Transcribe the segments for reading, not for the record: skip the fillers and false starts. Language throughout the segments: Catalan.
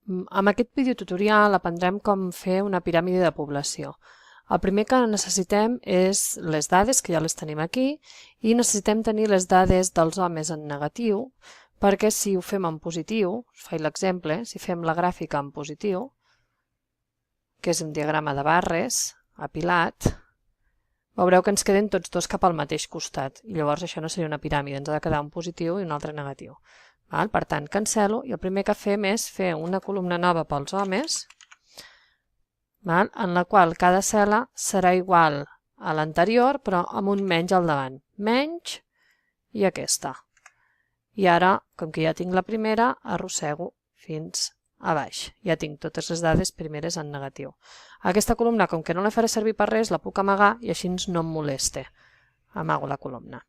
Amb aquest videotutorial aprendrem com fer una piràmide de població. El primer que necessitem és les dades, que ja les tenim aquí, i necessitem tenir les dades dels homes en negatiu, perquè si ho fem en positiu, us faig l'exemple, si fem la gràfica en positiu, que és un diagrama de barres, apilat, veureu que ens queden tots dos cap al mateix costat, i llavors això no seria una piràmide, ens ha de quedar un positiu i un altre negatiu. Per tant, cancel·lo, i el primer que fem és fer una columna nova pels homes, en la qual cada cel·la serà igual a l'anterior, però amb un menys al davant. Menys i aquesta. I ara, com que ja tinc la primera, arrossego fins a baix. Ja tinc totes les dades primeres en negatiu. Aquesta columna, com que no la faré servir per res, la puc amagar i així no em moleste. Amago la columna.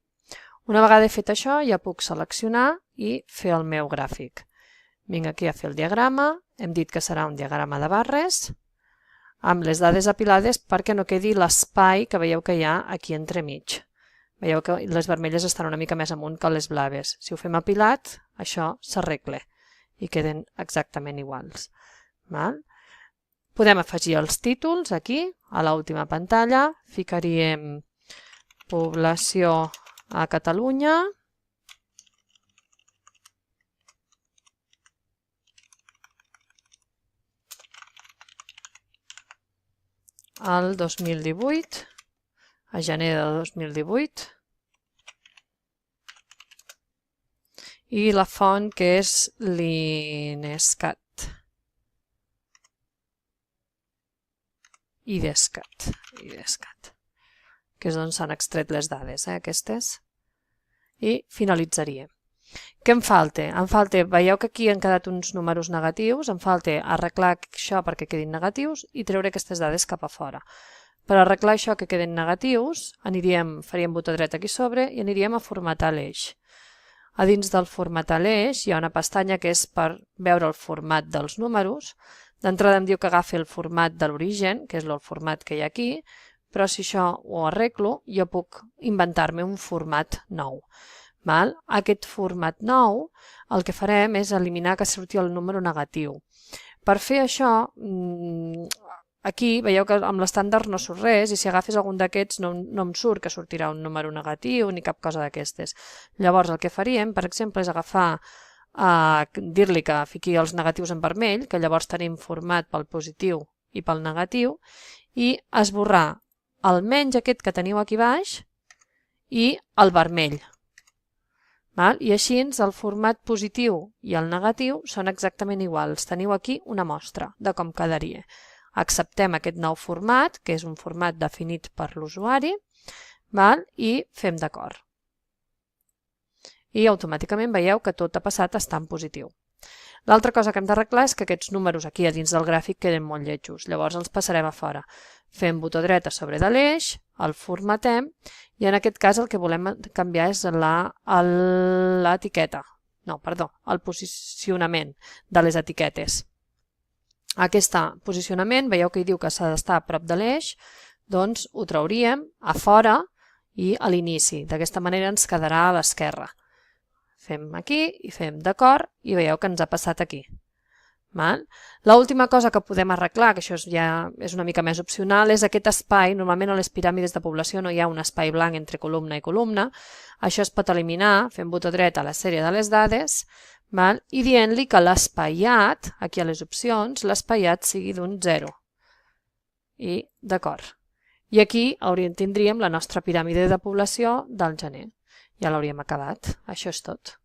Una vegada he fet això, ja puc seleccionar i fer el meu gràfic. Vinc aquí a fer el diagrama, hem dit que serà un diagrama de barres, amb les dades apilades perquè no quedi l'espai que veieu que hi ha aquí entremig. Veieu que les vermelles estan una mica més amunt que les blaves. Si ho fem apilat, això s'arregla i queden exactament iguals. Podem afegir els títols aquí, a l'última pantalla, ficaríem població a Catalunya, el 2018, a gener de 2018, i la font que és l'IDESCAT. Que és on s'han extret les dades, aquestes. I finalitzaria. Què em falta? Veieu que aquí han quedat uns números negatius, em falta arreglar això perquè quedin negatius i treure aquestes dades cap a fora. Per arreglar això que queden negatius, faríem botó dret aquí sobre i aniríem a formatar l'eix. A dins del formatar l'eix hi ha una pestanya que és per veure el format dels números. D'entrada em diu que agafi el format de l'origen, que és el format que hi ha aquí, però si això ho arreglo, jo puc inventar-me un format nou. Aquest format nou, el que farem és eliminar que surti el número negatiu. Per fer això, aquí veieu que amb l'estàndard no surt res i si agafes algun d'aquests no em surt que sortirà un número negatiu ni cap cosa d'aquestes. Llavors el que faríem, per exemple, és agafar, dir-li que fiqui els negatius en vermell, que llavors tenim format pel positiu i pel negatiu, i esborrar el menys aquest que teniu aquí baix i el vermell. I així el format positiu i el negatiu són exactament iguals. Teniu aquí una mostra de com quedaria. Acceptem aquest nou format, que és un format definit per l'usuari, i fem d'acord. I automàticament veieu que tot ha passat a estar en positiu. L'altra cosa que hem d'arreglar és que aquests números aquí a dins del gràfic queden molt lletjos, llavors els passarem a fora. Fem botó dret a sobre de l'eix, el formatem i en aquest cas el que volem canviar és l'etiqueta, el posicionament de les etiquetes. Aquest posicionament, veieu que hi diu que s'ha d'estar a prop de l'eix, doncs ho trauríem a fora i a l'inici. D'aquesta manera ens quedarà a l'esquerra. Fem aquí i fem d'acord i veieu que ens ha passat aquí. L'última cosa que podem arreglar, que això ja és una mica més opcional, és aquest espai. Normalment a les piràmides de població no hi ha un espai blanc entre columna i columna. Això es pot eliminar fent botó dret a la sèrie de les dades i dient-li que l'espaiat, aquí a les opcions, l'espaiat sigui d'un 0. I d'acord. I aquí tindríem la nostra piràmide de població del gener. Ja l'hauríem acabat. Això és tot.